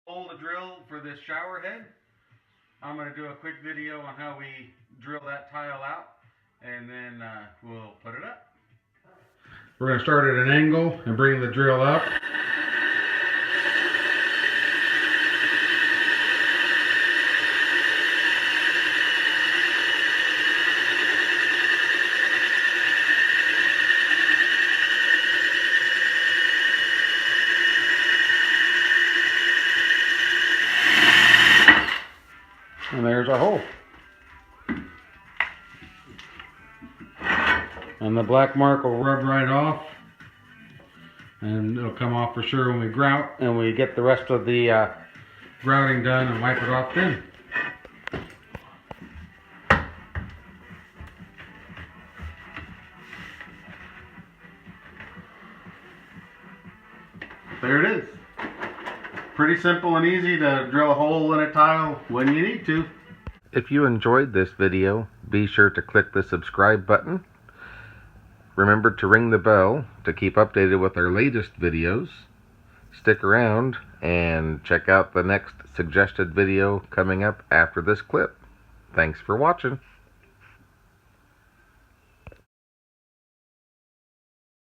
hole to drill for this shower head. I'm going to do a quick video on how we drill that tile out, and then we'll put it up. We're going to start at an angle and bring the drill up. And there's a hole. And the black mark will rub right off. And it'll come off for sure when we grout. And we get the rest of the grouting done and wipe it off then. There it is. Pretty simple and easy to drill a hole in a tile when you need to. If you enjoyed this video, be sure to click the subscribe button. Remember to ring the bell to keep updated with our latest videos. Stick around and check out the next suggested video coming up after this clip. Thanks for watching.